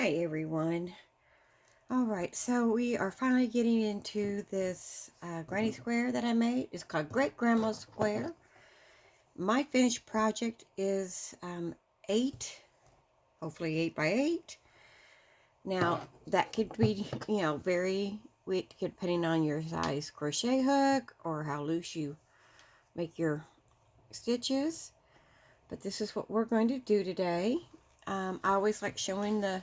Hi everyone. Alright, so we are finally getting into this granny square that I made. It's called Great Grandma Square. My finished project is 8, hopefully 8 by 8. Now that could be, very, depending on your size crochet hook or how loose you make your stitches. But this is what we're going to do today. I always like showing the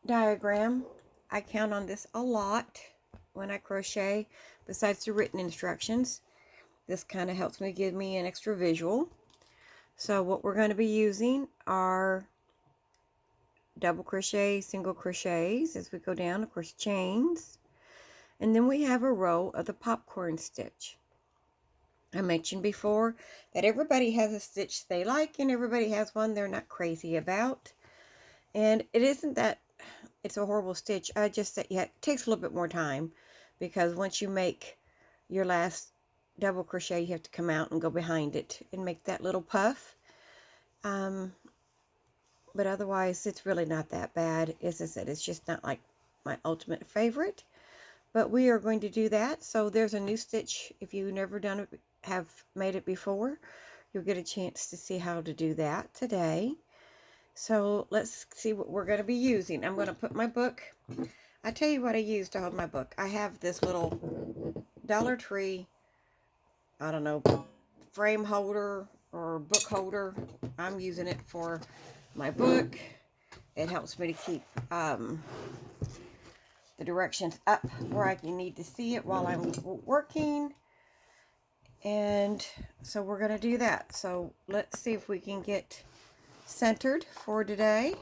diagram. I count on this a lot when I crochet, besides the written instructions. This kind of helps me give me an extra visual. So what we're going to be using are double crochet, single crochets as we go down, of course chains, and then we have a row of the popcorn stitch. I mentioned before that everybody has a stitch they like and everybody has one they're not crazy about, and it isn't that it's a horrible stitch. I just said, yeah, it takes a little bit more time, because once you make your last double crochet, you have to come out and go behind it and make that little puff. But otherwise, it's really not that bad. As I said, it's just not like my ultimate favorite. But we are going to do that. So there's a new stitch. If you've never done it, have made it before, you'll get a chance to see how to do that today. So let's see what we're going to be using. I'm going to put my book. I tell you what I use to hold my book. I have this little Dollar Tree, I don't know, frame holder or book holder. I'm using it for my book. It helps me to keep the directions up where I can need to see it while I'm working. And so we're going to do that. So let's see if we can get centered for today.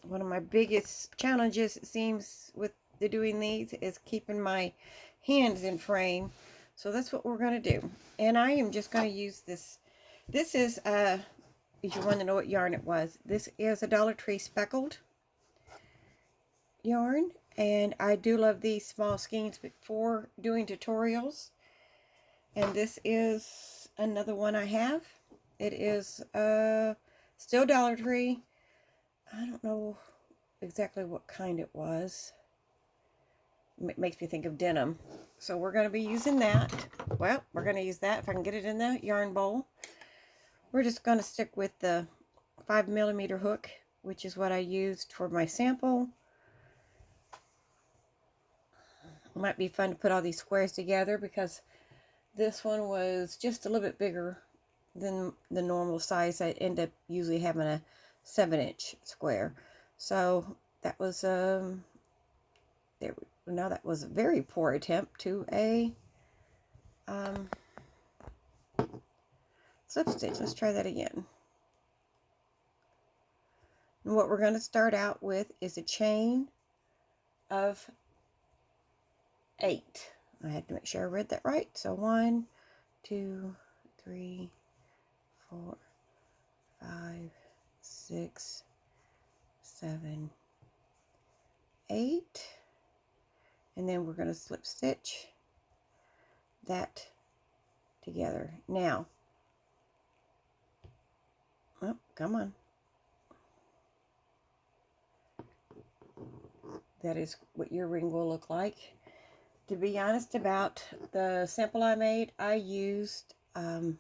One of my biggest challenges, it seems, with doing these is keeping my hands in frame. So that's what we're going to do. And I am just going to use this. This is, if you want to know what yarn it was, this is a Dollar Tree speckled yarn. And I do love these small skeins for doing tutorials. And this is another one I have. It is still Dollar Tree. I don't know exactly what kind it was. It makes me think of denim. So we're going to be using that. Well, we're going to use that if I can get it in the yarn bowl. We're just going to stick with the 5mm hook, which is what I used for my sample. It might be fun to put all these squares together, because this one was just a little bit bigger than the normal size. I end up usually having a 7-inch square. So that was there. Now that was a very poor attempt to a slip stitch. Let's try that again. And what we're going to start out with is a chain of 8. I had to make sure I read that right. So 1, 2, 3, 4, 5, 6, 7, 8. And then we're going to slip stitch that together. Now, oh, come on. That is what your ring will look like. To be honest about the sample I made, I used the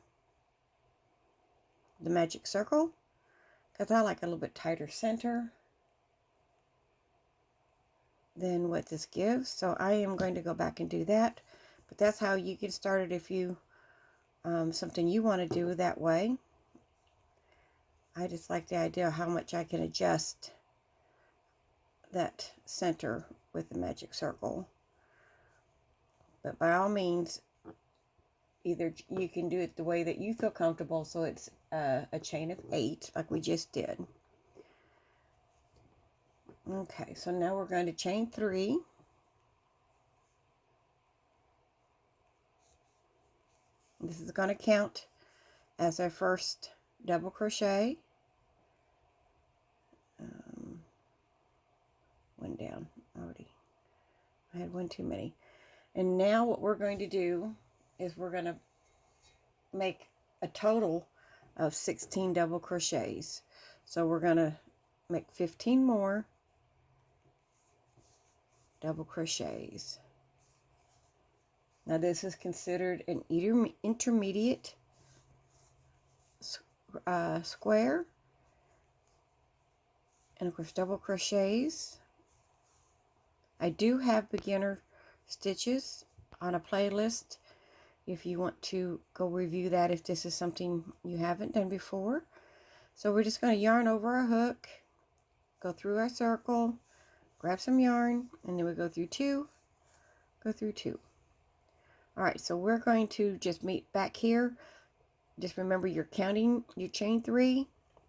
magic circle, because I like a little bit tighter center than what this gives. So I am going to go back and do that. But that's how you get started if you something you want to do that way. I just like the idea of how much I can adjust that center with the magic circle. But by all means, either you can do it the way that you feel comfortable, so it's a chain of 8 like we just did. Okay, so now we're going to chain 3. This is going to count as our first double crochet. One down already. I had one too many. And now what we're going to do is we're going to make a total of 16 double crochets. So we're going to make 15 more double crochets. Now this is considered an intermediate square, and of course double crochets. I do have beginner stitches on a playlist if you want to go review that, if this is something you haven't done before. So we're just going to yarn over our hook, go through our circle, grab some yarn, and then we go through two, go through two. Alright, so we're going to just meet back here. Just remember you're counting your chain 3,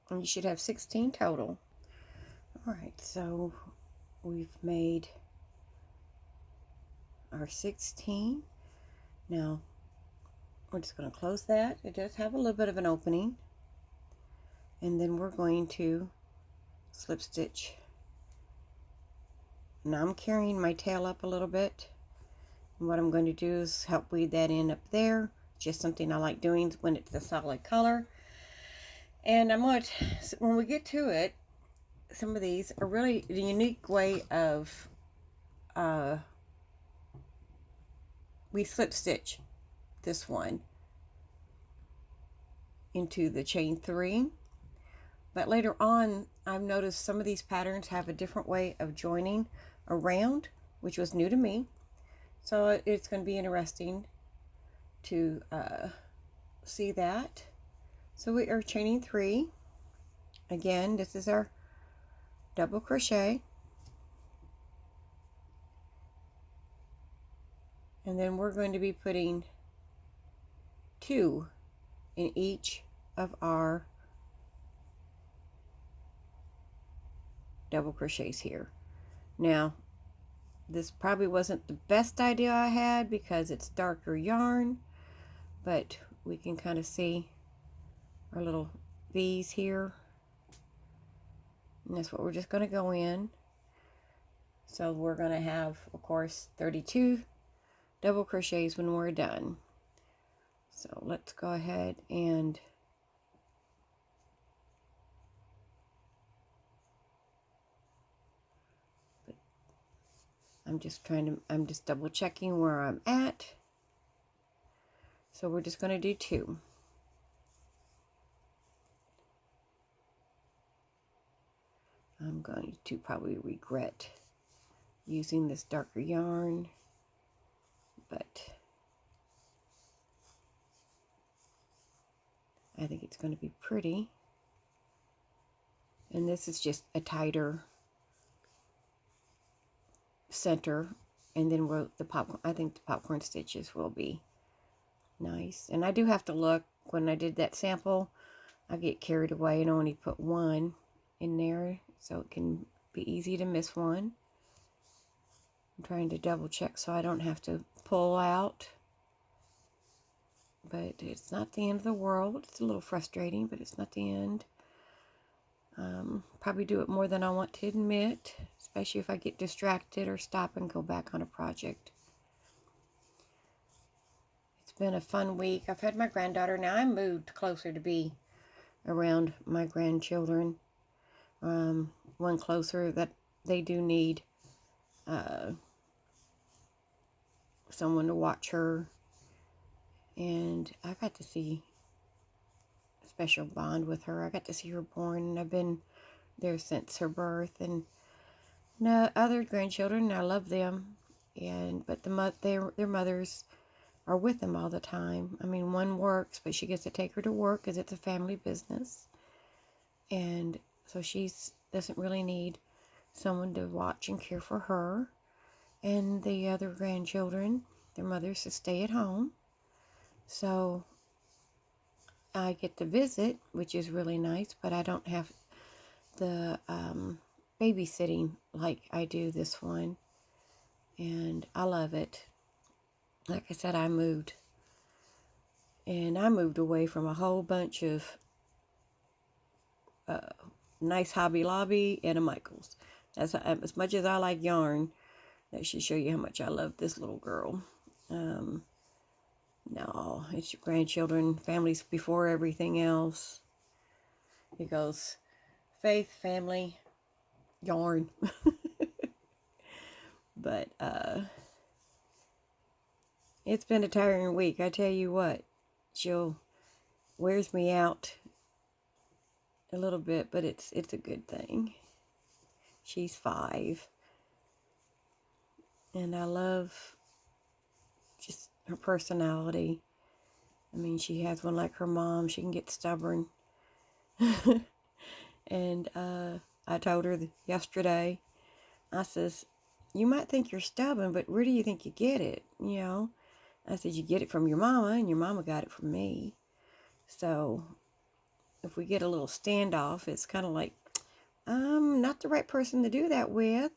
and you should have 16 total. Alright, so we've made our 16. Now we're just going to close that. It does have a little bit of an opening, and then we're going to slip stitch. Now I'm carrying my tail up a little bit, and what I'm going to do is help weave that in up there. Just something I like doing when it's a solid color. And I'm going to, when we get to it, some of these are really a unique way of we slip stitch this one into the chain 3, but later on I've noticed some of these patterns have a different way of joining around, which was new to me. So it's going to be interesting to see that. So we are chaining 3 again. This is our double crochet, and then we're going to be putting 2 in each of our double crochets here. Now this probably wasn't the best idea I had because it's darker yarn, but we can kind of see our little V's here, and that's what we're just going to go in. So we're going to have, of course, 32 double crochets when we're done. So let's go ahead and I'm just double checking where I'm at. So we're just going to do 2. I'm going to probably regret using this darker yarn, but I think it's going to be pretty. And this is just a tighter center, and then the popcorn, I think the popcorn stitches will be nice. And I do have to look. When I did that sample, I get carried away and only put 1 in there, so it can be easy to miss one. I'm trying to double check so I don't have to pull out, but it's not the end of the world. It's a little frustrating, but it's not the end. Probably do it more than I want to admit, especially if I get distracted or stop and go back on a project. It's been a fun week. I've had my granddaughter. Now I moved closer to be around my grandchildren. One closer, that they do need someone to watch her, and I got to see a special bond with her. I got to see her born, and I've been there since her birth. And no other grandchildren, I love them, but their mothers are with them all the time. I mean, one works, but she gets to take her to work because it's a family business, and so she doesn't really need someone to watch and care for her. And the other grandchildren, their mothers to stay at home. So I get to visit, which is really nice, but I don't have the babysitting like I do this one. And I love it. Like I said, I moved. And I moved away from a whole bunch of nice Hobby Lobby and a Michaels. As much as I like yarn, that should show you how much I love this little girl. No, it's your grandchildren, families before everything else. It goes faith, family, yarn. But it's been a tiring week. I tell you what, Jill wears me out a little bit, but it's a good thing. She's 5, and I love just her personality. I mean, she has one like her mom. She can get stubborn. And I told her yesterday, I says, you might think you're stubborn, but where do you think you get it? You know, I said, you get it from your mama, and your mama got it from me. So if we get a little standoff, it's kind of like, I'm not the right person to do that with.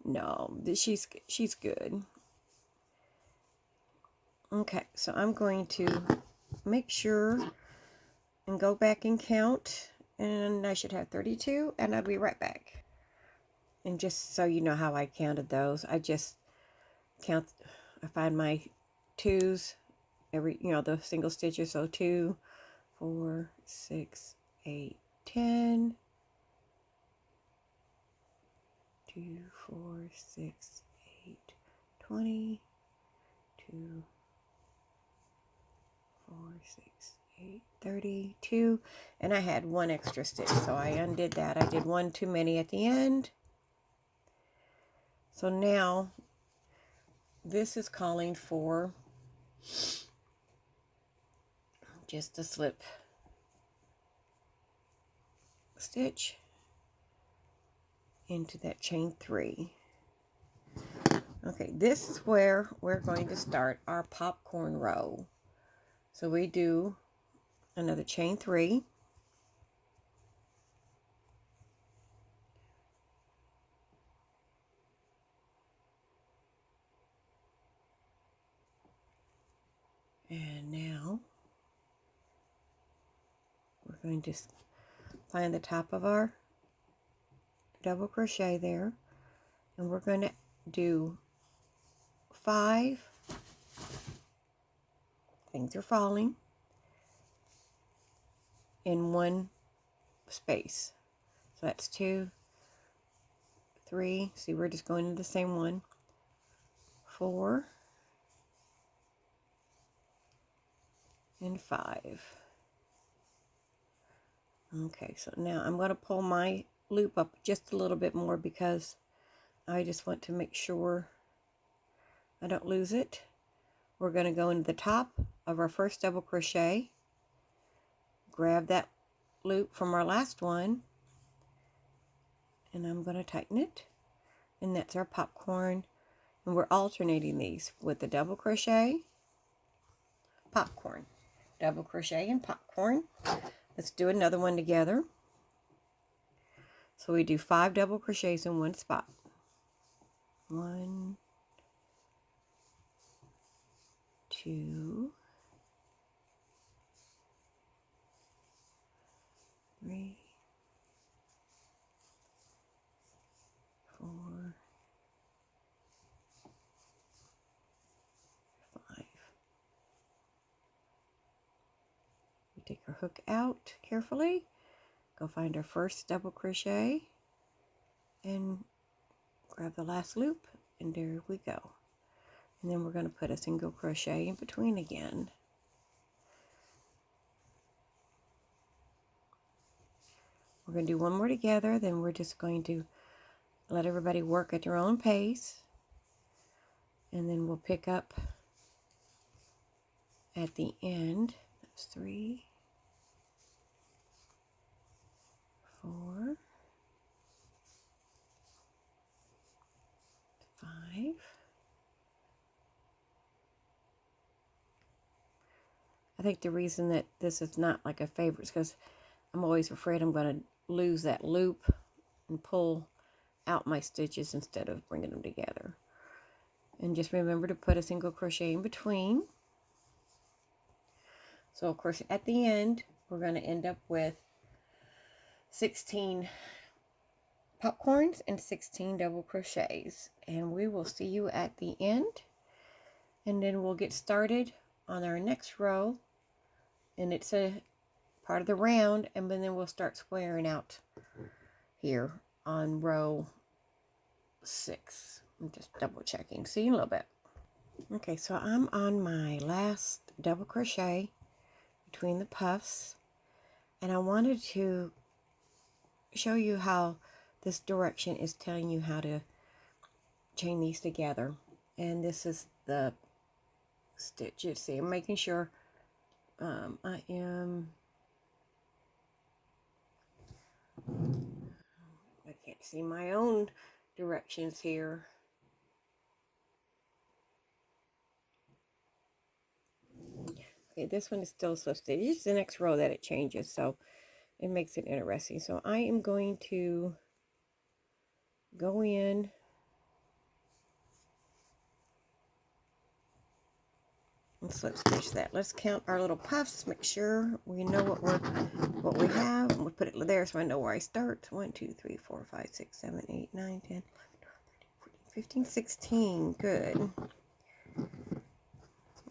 No, she's good. Okay, so I'm going to make sure and go back and count, and I should have 32, and I'll be right back. And just so you know how I counted those, I just count, I find my 2s every, the single stitches, so 2, 4, 6, 8, 10, 2, 4, 6, 8, 20, 2, 4, 6, 8, 32, and I had 1 extra stitch, so I undid that. I did 1 too many at the end. So now this is calling for just a slip stitch into that chain 3. Okay, this is where we're going to start our popcorn row. So we do another chain 3. And now we're going to find the top of our double crochet there, and we're going to do 5, things are falling, in 1 space. So that's 2, 3, see, we're just going into the same one, 4, and 5. Okay, so now I'm going to pull my loop up just a little bit more because I just want to make sure I don't lose it. We're going to go into the top of our first double crochet, grab that loop from our last one, and I'm going to tighten it, and that's our popcorn. And we're alternating these with the double crochet, popcorn, double crochet, and popcorn. Let's do another one together. So we do 5 double crochets in 1 spot. 1, 2, 3, 4, 5. We take our hook out carefully, go find our first double crochet, and grab the last loop, and there we go. And then we're going to put a single crochet in between again. We're going to do one more together, then we're just going to let everybody work at their own pace, and then we'll pick up at the end. That's 3, 4, 5. I think the reason that this is not like a favorite is because I'm always afraid I'm going to lose that loop and pull out my stitches instead of bringing them together. And just remember to put a single crochet in between. So of course at the end we're going to end up with 16 popcorns and 16 double crochets, and we will see you at the end, and then we'll get started on our next row, and it's a part of the round, and then we'll start squaring out here on row 6. I'm just double checking. See you in a little bit. Okay, so I'm on my last double crochet between the puffs, and I wanted to show you how this direction is telling you how to chain these together. And this is the stitch. You see, I'm making sure I can't see my own directions here. Okay, this one is still slip stitch. It's the next row that it changes, so it makes it interesting. So I am going to go in and slip stitch that. Let's count our little puffs, make sure we know what we have, and we'll put it there so I know where I start. 1 2 3 4 5 6 7 8 9 10 11 12 13 14 15 16. Good.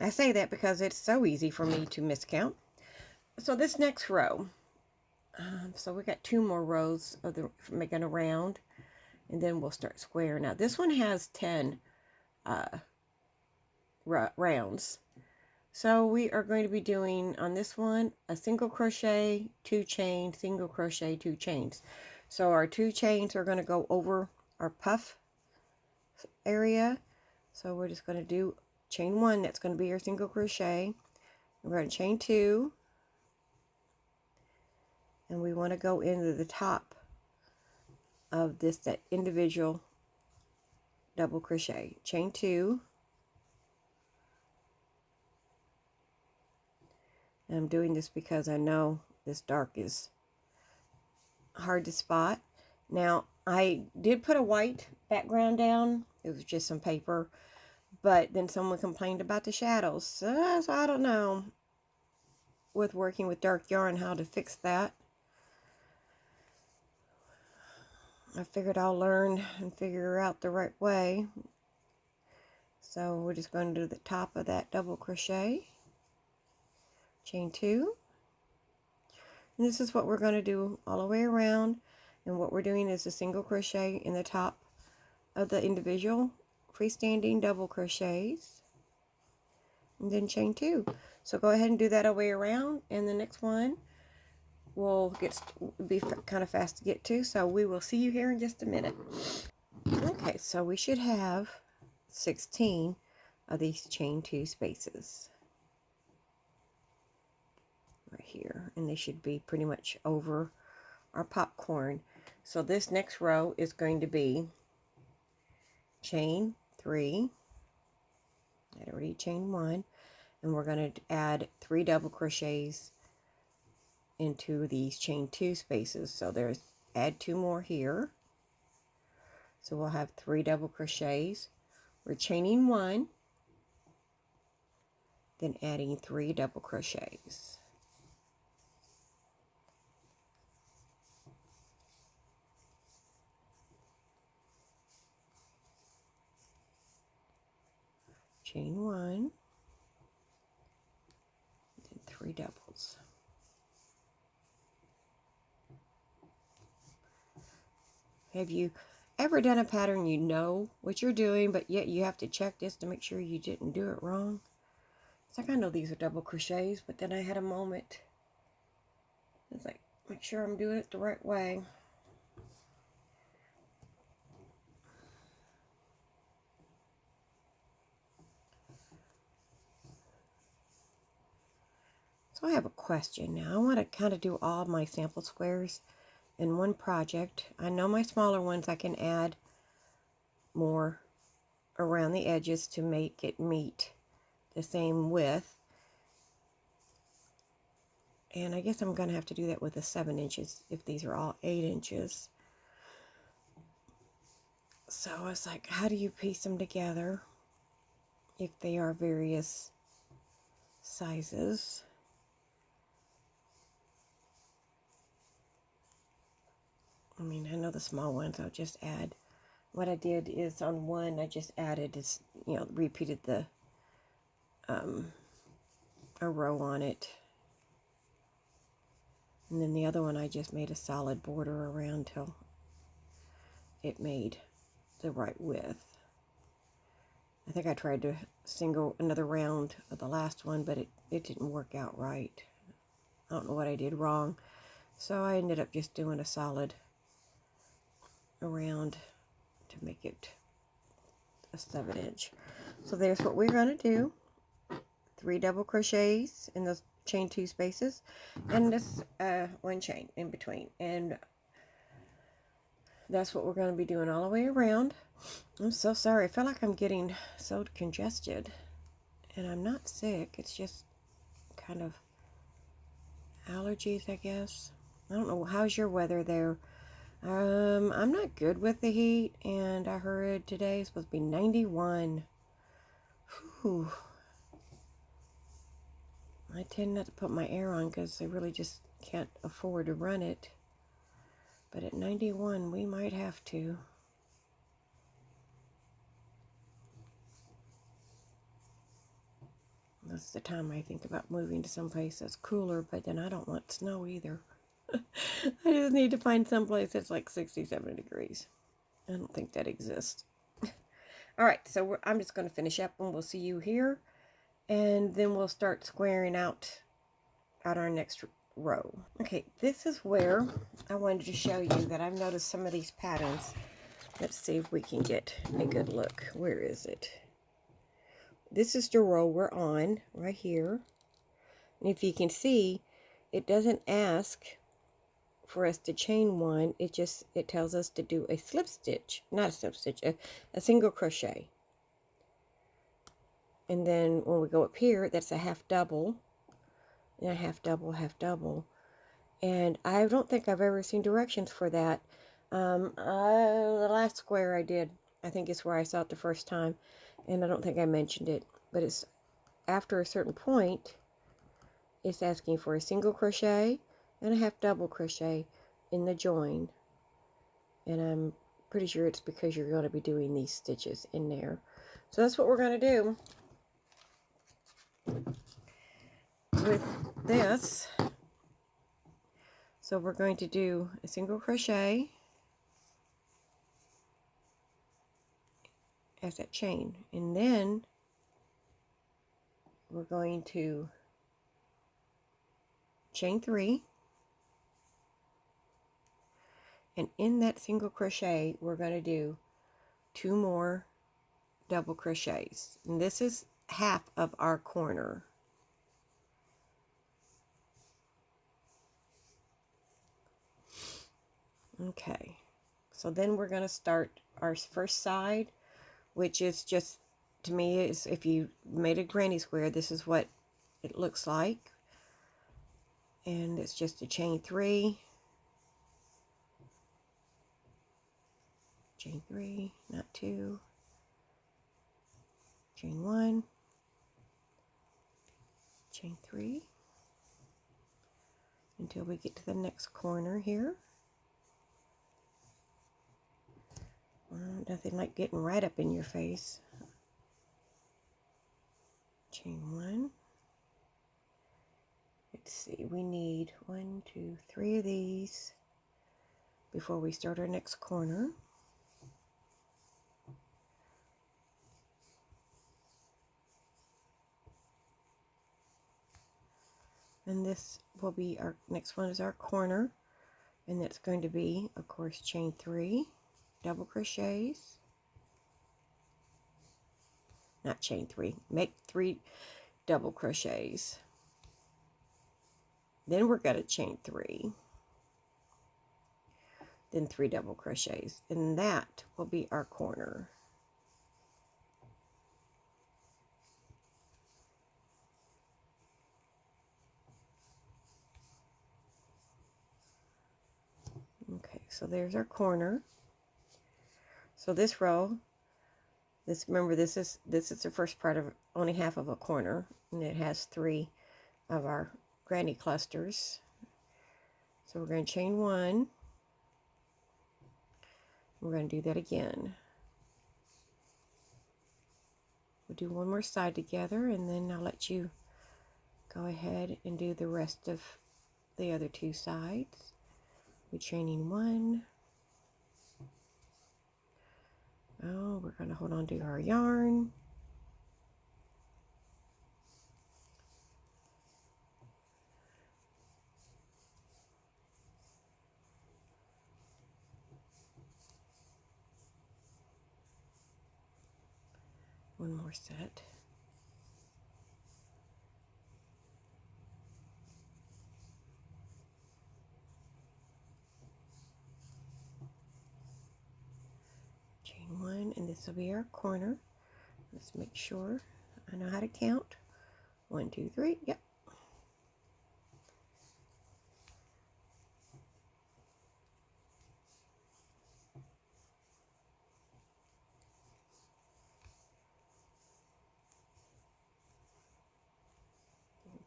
I say that because it's so easy for me to miscount. So this next row, so we got 2 more rows of the making a round, and then we'll start square. Now this one has 10 rounds, so we are going to be doing on this one a single crochet, 2 chains, single crochet, 2 chains. So our 2 chains are going to go over our puff area, so we're just going to do chain 1. That's going to be your single crochet. We're going to chain 2, and we want to go into the top of that individual double crochet. Chain 2, and I'm doing this because I know this dark is hard to spot. Now I did put a white background down. It was just some paper, but then someone complained about the shadows, so I don't know with working with dark yarn how to fix that. I figured I'll learn and figure out the right way. So we're just going to do the top of that double crochet, chain 2, and this is what we're going to do all the way around. And what we're doing is a single crochet in the top of the individual freestanding double crochets, and then chain 2. So go ahead and do that all the way around, and the next one will be kind of fast to get to, so we will see you here in just a minute. Okay, so we should have 16 of these chain 2 spaces right here, and they should be pretty much over our popcorn. So this next row is going to be chain 3. I already chained 1, and we're going to add 3 double crochets into these chain 2 spaces. So there's add 2 more here, so we'll have 3 double crochets. We're chaining 1, then adding 3 double crochets. Chain 1, then 3 doubles. Have you ever done a pattern you know what you're doing, but yet you have to check this to make sure you didn't do it wrong? It's like, I know these are double crochets, but then I had a moment. It's like, make sure I'm doing it the right way. So I have a question now. I want to kind of do all my sample squares in one project. I know my smaller ones I can add more around the edges to make it meet the same width. And I guess I'm going to have to do that with the 7 inches if these are all 8 inches. So I was like, how do you piece them together if they are various sizes? I mean, I know the small ones, I'll just add. What I did is on one, I just added this, repeated the a row on it. And then the other one I just made a solid border around till it made the right width. I think I tried to single another round of the last one, but it didn't work out right. I don't know what I did wrong. So I ended up just doing a solid around to make it a 7-inch. So there's what we're going to do. 3 double crochets in those chain 2 spaces, and this 1 chain in between. And that's what we're going to be doing all the way around. I'm so sorry. I feel like I'm getting so congested, and I'm not sick. It's just kind of allergies, I guess. I don't know. How's your weather there? I'm not good with the heat, and I heard today is supposed to be 91. Whew. I tend not to put my air on because I really just can't afford to run it. But at 91, we might have to. That's the time I think about moving to someplace that's cooler, but then I don't want snow either. I just need to find someplace that's like 67 degrees. I don't think that exists. All right, so I'm just going to finish up, and we'll see you here. And then we'll start squaring out our next row. Okay, this is where I wanted to show you that I've noticed some of these patterns. Let's see if we can get a good look. Where is it? This is the row we're on right here. And if you can see, it doesn't ask for us to chain 1. It tells us to do a slip stitch, not a slip stitch, a single crochet. And then when we go up here, that's a half double, and a half double, half double. And I don't think I've ever seen directions for that. The last square I did, I think is where I saw it the first time, and I don't think I mentioned it, but it's after a certain point, it's asking for a single crochet and a half double crochet in the join. And I'm pretty sure it's because you're going to be doing these stitches in there. So that's what we're going to do with this. So we're going to do a single crochet as that chain, and then we're going to chain 3, and in that single crochet we're going to do 2 more double crochets, and this is half of our corner. Okay, so then we're going to start our first side, which is just, to me, is if you made a granny square, this is what it looks like. And it's just a chain 3, chain 3, not 2, chain 1, chain 3, until we get to the next corner here. Nothing like getting right up in your face. Chain 1. Let's see, we need 1, 2, 3 of these before we start our next corner. And this will be our next one, is our corner, and that's going to be, of course, chain 3 double crochets, not chain 3, make 3 double crochets, then we're going to chain 3, then 3 double crochets, and that will be our corner. Okay, so there's our corner. So this row, remember this is the first part of only half of a corner, and it has 3 of our granny clusters. So we're going to chain 1. We're going to do that again. We'll do one more side together, and then I'll let you go ahead and do the rest of the other two sides. We're chaining one. Oh, we're going to hold on to our yarn. One more set. Chain one, and this will be our corner. Let's make sure I know how to count. 1, 2, 3. Yep.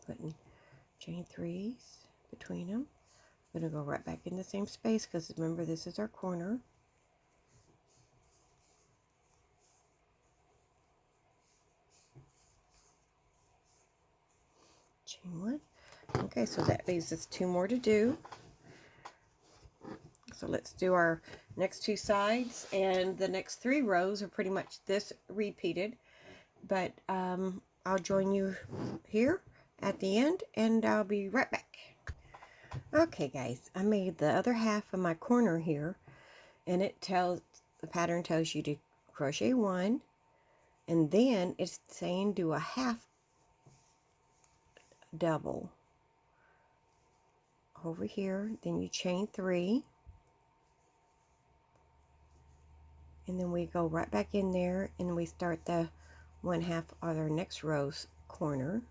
Putting chain 3s between them. I'm going to go right back in the same space because remember this is our corner. Chain 1. Okay, so that leaves us 2 more to do. So let's do our next 2 sides, and the next 3 rows are pretty much this repeated, but I'll join you here at the end, and I'll be right back. Okay guys, I made the other half of my corner here, and the pattern tells you to crochet 1, and then it's saying do a half double over here, then you chain 3, and then we go right back in there and we start the 1/2 of our next row's corner.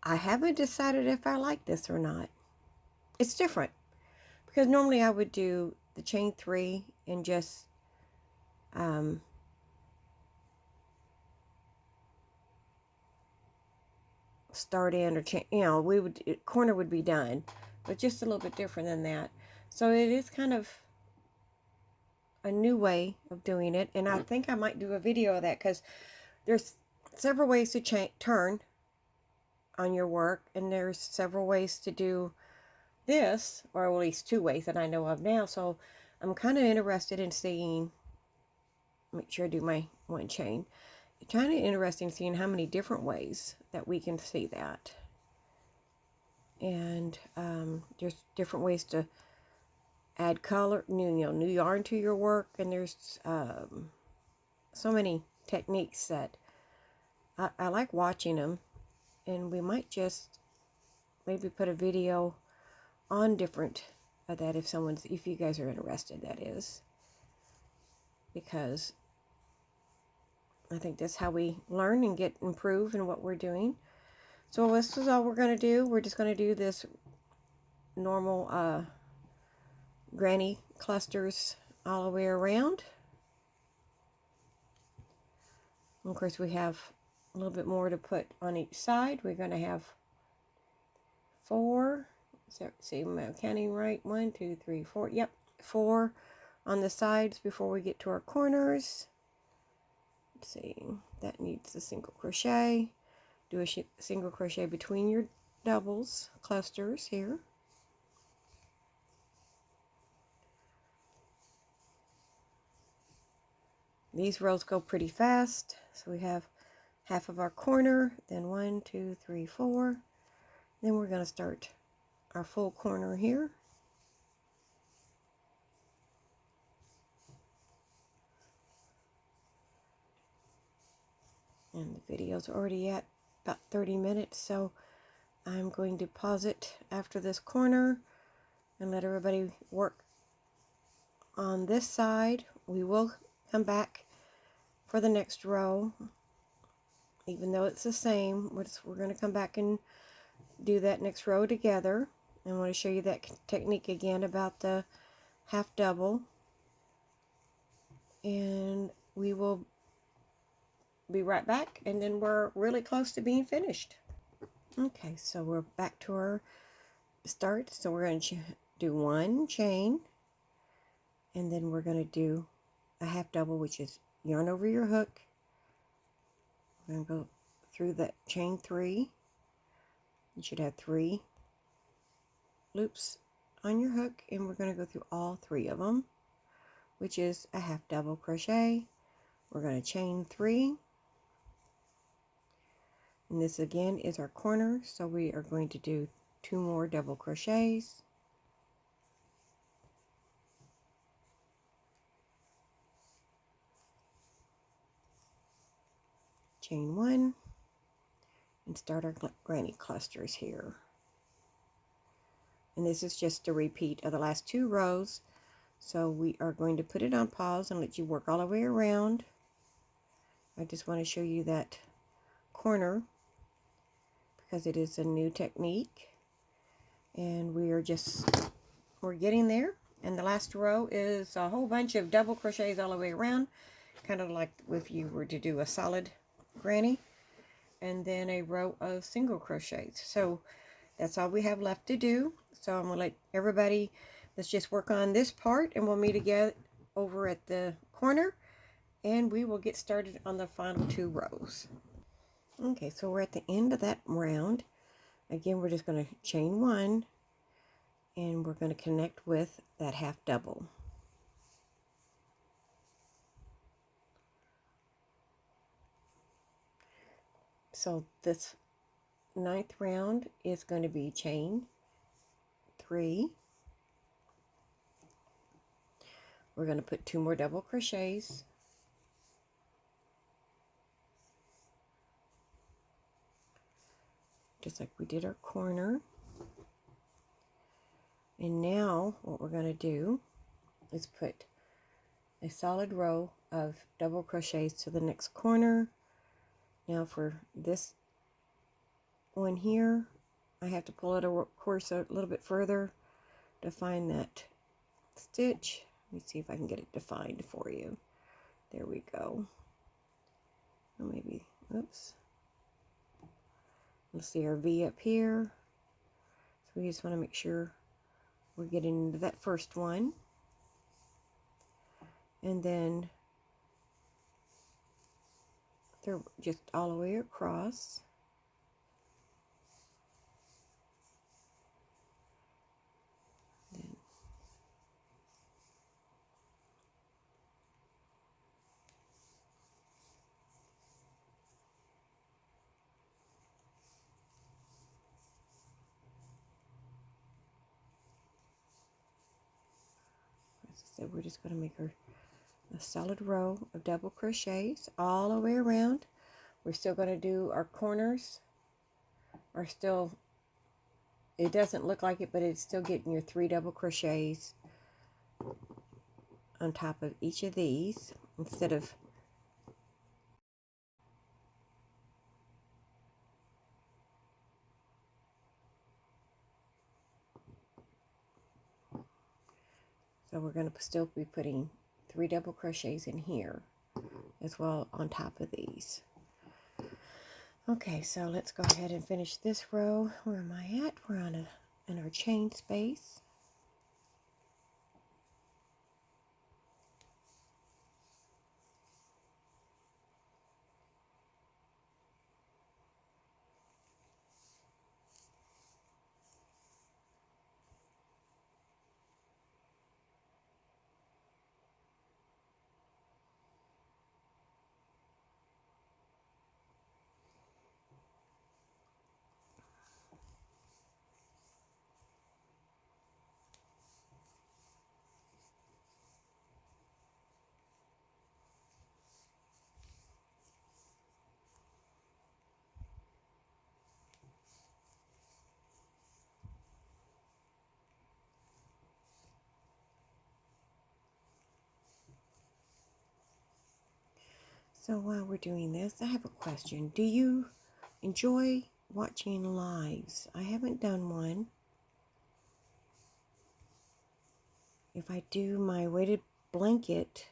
I haven't decided if I like this or not. It's different because normally I would do the chain 3 and just start in or chain, you know, corner would be done, but just a little bit different than that. So it is kind of a new way of doing it, and I think I might do a video of that because there's several ways to turn on your work, and there's several ways to do this, or at least 2 ways that I know of now. So I'm kind of interested in seeing, make sure I do my 1 chain. It's kind of interesting seeing how many different ways that we can see that. And there's different ways to add color, new yarn to your work, and there's so many techniques that I like watching them, and we might just maybe put a video on different of that if you guys are interested, that is, because I think that's how we learn and get improved in what we're doing. So this is all we're going to do. We're just going to do this normal granny clusters all the way around. And of course we have a little bit more to put on each side. We're going to have 4. So, see, am I counting right? 1, 2, 3, 4. Yep, 4 on the sides before we get to our corners. Let's see, that needs a single crochet. Do a single crochet between your doubles, clusters here. These rows go pretty fast, so we have half of our corner, then 1, 2, 3, 4. Then we're going to start our full corner here. And the video's already at about 30 minutes, so I'm going to pause it after this corner and let everybody work on this side. We will come back for the next row, even though it's the same. We're going to come back and do that next row together. I want to show you that technique again about the half double, and we will be right back, and then we're really close to being finished. Okay, so we're back to our start. So we're going to do 1 chain, and then we're going to do a half double, which is yarn over your hook. We're going to go through that chain 3. You should have 3 loops on your hook, and we're going to go through all 3 of them, which is a half double crochet. We're going to chain 3, and this again is our corner, so we are going to do 2 more double crochets. Chain 1 and start our granny clusters here. And this is just a repeat of the last 2 rows. So we are going to put it on pause and let you work all the way around. I just want to show you that corner because it is a new technique. And we're getting there. And the last row is a whole bunch of double crochets all the way around, kind of like if you were to do a solid granny, and then a row of single crochets. So that's all we have left to do. So I'm gonna let everybody, let's just work on this part, and we'll meet again over at the corner, and we will get started on the final 2 rows. Okay, so we're at the end of that round. Again, we're just going to chain 1, and we're going to connect with that half double. So this 9th round is going to be chain 3. We're going to put 2 more double crochets. Just like we did our corner. And now what we're going to do is put a solid row of double crochets to the next corner. Now for this one here, I have to pull it, of course, a little bit further to find that stitch. Let me see if I can get it defined for you. There we go. Or maybe, oops. Let's see our V up here. So we just want to make sure we're getting into that first one. And then they're just all the way across. Then as I said, we're just going to make a solid row of double crochets all the way around. We're still going to do our corners are still, it doesn't look like it, but it's still getting your 3 double crochets on top of each of these instead of so we're going to still be putting 3 double crochets in here as well on top of these. Okay, so let's go ahead and finish this row. Where am I at? We're on in our chain space. So while we're doing this, I have a question. Do you enjoy watching lives? I haven't done one. If I do my weighted blanket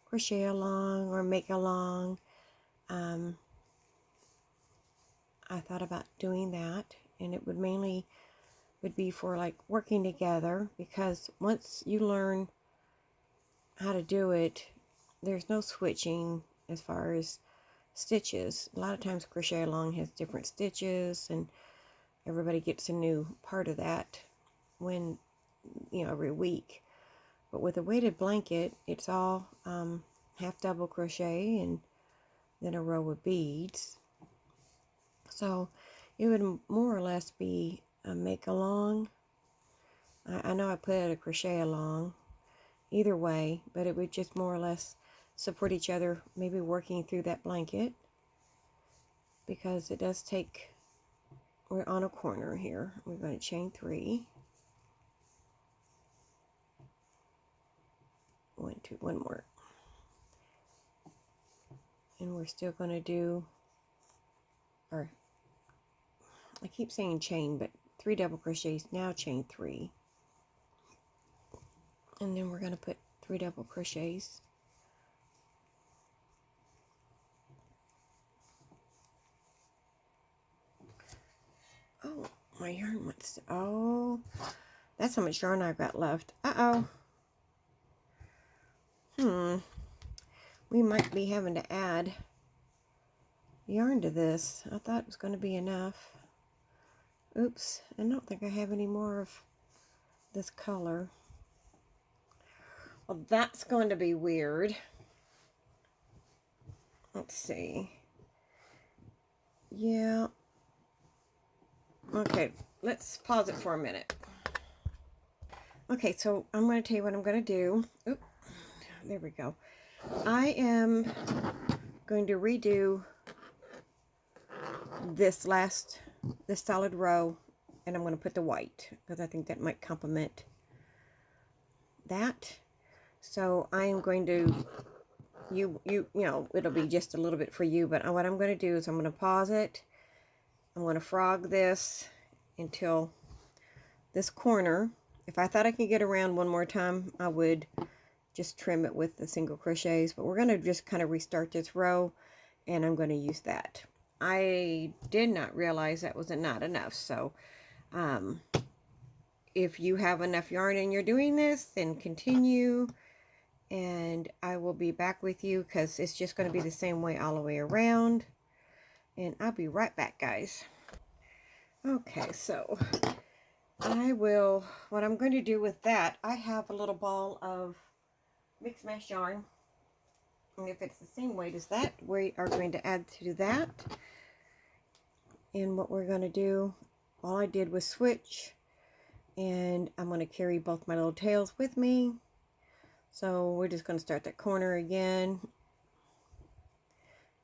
crochet along or make along, I thought about doing that, and it would mainly be for like working together, because once you learn how to do it, there's no switching as far as stitches. A lot of times crochet along has different stitches, and everybody gets a new part of that when, you know, every week. But with a weighted blanket, it's all half double crochet and then a row of beads. So it would more or less be a make along. I know I put a crochet along either way, but it would just more or less support each other, maybe working through that blanket, because it does take, we're on a corner here. We're going to chain 3. 1, 2, 1 more. And we're still going to do, or I keep saying chain, but 3 double crochets, now chain 3. And then we're going to put 3 double crochets. Oh, my yarn wants to, oh, that's how much yarn I've got left. Uh-oh. We might be having to add yarn to this. I thought it was going to be enough. Oops, I don't think I have any more of this color. Well, that's going to be weird. Let's see. Yeah. Okay, let's pause it for a minute. Okay, so I'm going to tell you what I'm going to do. Oop, there we go. I am going to redo this solid row, and I'm going to put the white because I think that might complement that. So I am going to, you know, it'll be just a little bit for you, but what I'm going to do is I'm going to pause it. I'm going to frog this until this corner. If I thought I could get around one more time, I would just trim it with the single crochets, but we're going to just kind of restart this row, and I'm going to use that. I did not realize that was not enough, so if you have enough yarn and you're doing this, then continue, and I will be back with you because it's just going to be the same way all the way around, and I'll be right back, guys. Okay, so what I'm going to do with that, I have a little ball of mixed mesh yarn, and if it's the same weight as that, we are going to add to that. And what we're going to do, all I did was switch, and I'm going to carry both my little tails with me. So we're just going to start that corner again.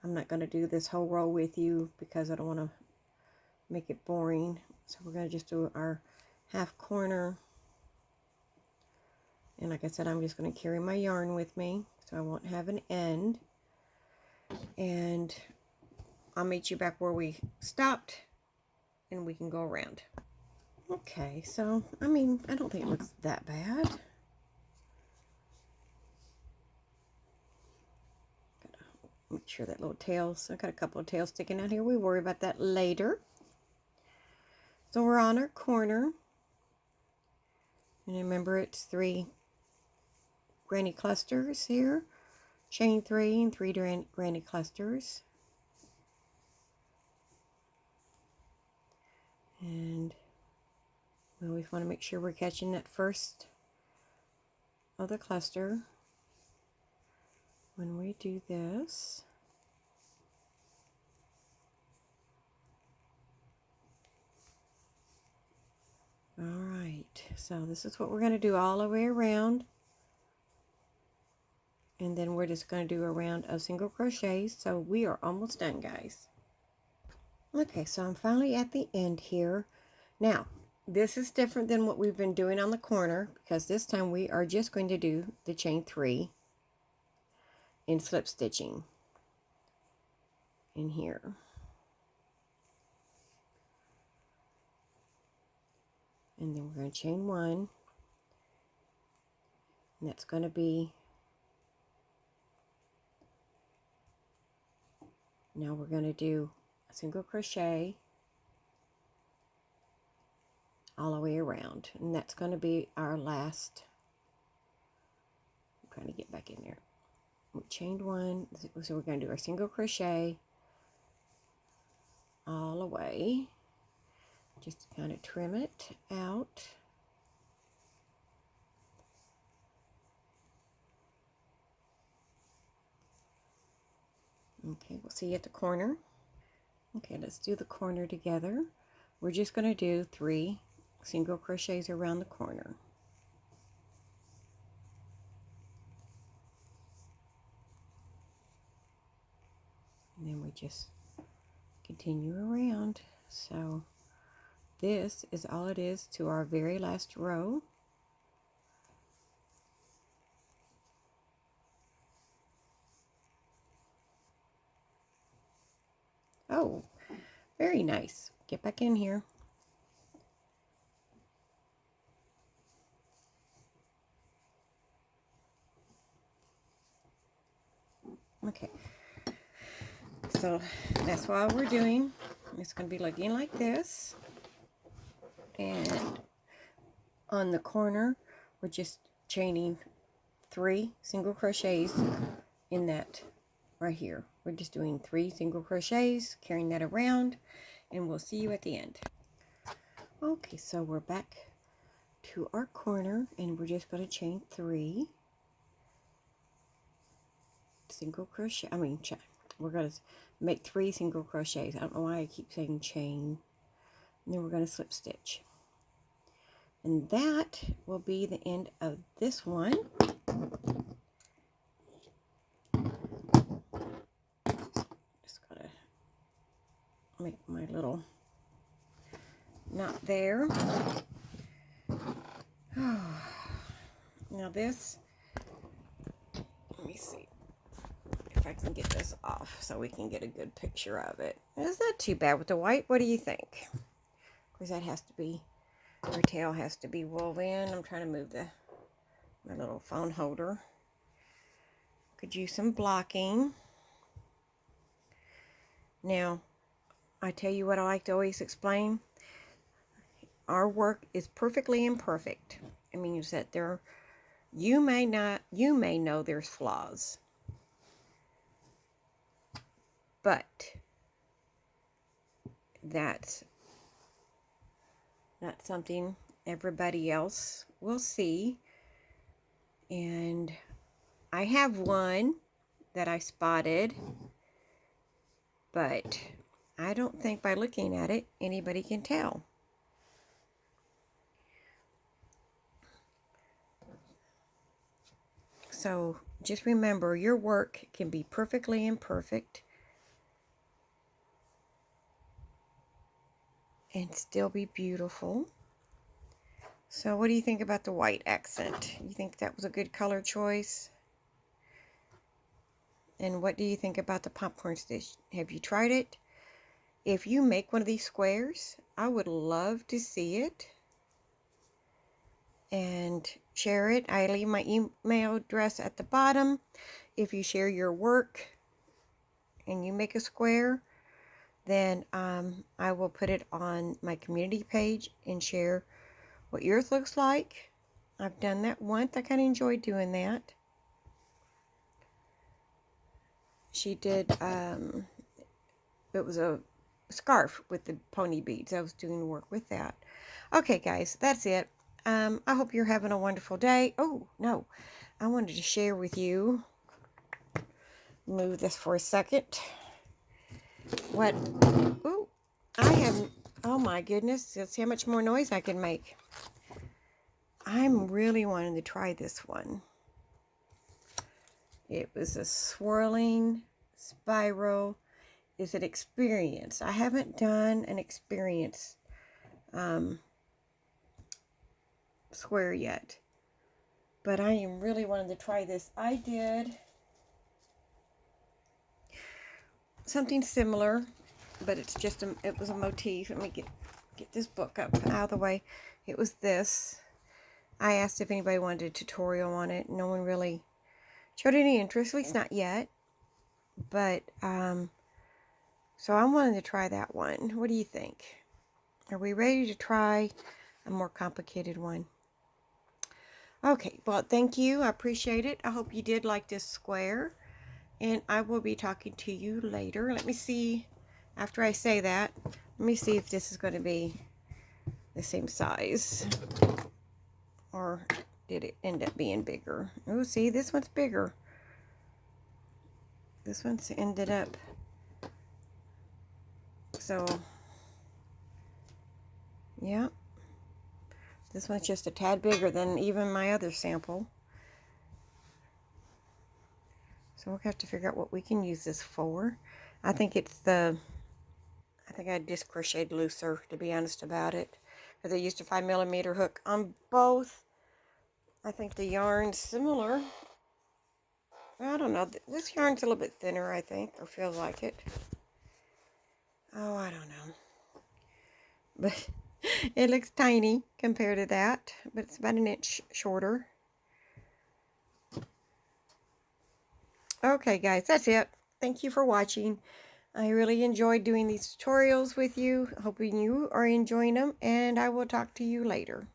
I'm not going to do this whole row with you because I don't want to make it boring. So we're going to just do our half corner. And like I said, I'm just going to carry my yarn with me so I won't have an end. And I'll meet you back where we stopped, and we can go around. Okay, so, I mean, I don't think it looks that bad. Gotta make sure that little tails, I've got a couple of tails sticking out here. We worry about that later. So we're on our corner. And remember, it's 3 granny clusters here. Chain 3 and 3 granny clusters. And we always want to make sure we're catching that first of the cluster when we do this. Alright, so this is what we're going to do all the way around. And then we're just going to do a round of single crochets. So we are almost done, guys. Okay, so I'm finally at the end here. Now, this is different than what we've been doing on the corner, because this time we are just going to do the chain 3 in slip stitching in here. And then we're going to chain 1. And that's going to be, now we're going to do a single crochet all the way around, and that's going to be our last. I'm trying to get back in there. we chained one, so we're going to do our single crochet all the way, just to kind of trim it out. Okay, we'll see you at the corner. Okay, let's do the corner together. We're just going to do 3 single crochets around the corner. And then we just continue around. So this is all it is to our very last row. Oh, very nice. Get back in here. Okay, so that's what we're doing. It's going to be looking like this. And on the corner, we're just chaining 3 single crochets in that right here. We're just doing 3 single crochets, carrying that around, and we'll see you at the end. Okay, so we're back to our corner, and we're just going to chain 3 single crochet. We're going to make 3 single crochets. I don't know why I keep saying chain. And then we're going to slip stitch. And that will be the end of this one. Just got to make my little knot there. Now this, let me see if I can get this off so we can get a good picture of it. It's not too bad with the white. What do you think? Because that has to be, our tail has to be woven. I'm trying to move my little phone holder. Could use some blocking. Now, I tell you what I like to always explain. Our work is perfectly imperfect. It means that you may know there's flaws, but that's not something everybody else will see. And I have one that I spotted, but I don't think by looking at it anybody can tell. So just remember, your work can be perfectly imperfect and still be beautiful. So what do you think about the white accent? You think that was a good color choice? And what do you think about the popcorn stitch? Have you tried it? If you make one of these squares, I would love to see it and share it. I leave my email address at the bottom. If you share your work and you make a square, then I will put it on my community page and share what yours looks like. I've done that once. I kind of enjoyed doing that. She did, it was a scarf with the pony beads. I was doing work with that. Okay, guys, that's it. I hope you're having a wonderful day. Oh, no, I wanted to share with you. Move this for a second. Ooh, oh my goodness, let's see how much more noise I can make. I'm really wanting to try this one. It was a swirling spiral. Is an experience. I haven't done an experience square yet, but I am really wanting to try this. I did something similar, but it's just it was a motif. Let me get this book up out of the way. It was this. I asked if anybody wanted a tutorial on it. No one really showed any interest, at least not yet. But so I'm wanting to try that one. What do you think? Are we ready to try a more complicated one? Okay, well, thank you. I appreciate it. I hope you did like this square. And I will be talking to you later. Let me see, after I say that, let me see if this is going to be the same size. Or did it end up being bigger? Oh, see, this one's bigger. This one's ended up. So, yeah. This one's just a tad bigger than even my other sample. So we'll have to figure out what we can use this for. I think I just crocheted looser, to be honest about it. Because I used a 5mm hook on both. I think the yarn's similar. I don't know. This yarn's a little bit thinner, I think, or feels like it. Oh, I don't know. But it looks tiny compared to that. But it's about an inch shorter. Okay, guys, that's it. Thank you for watching. I really enjoyed doing these tutorials with you. Hoping you are enjoying them. And I will talk to you later.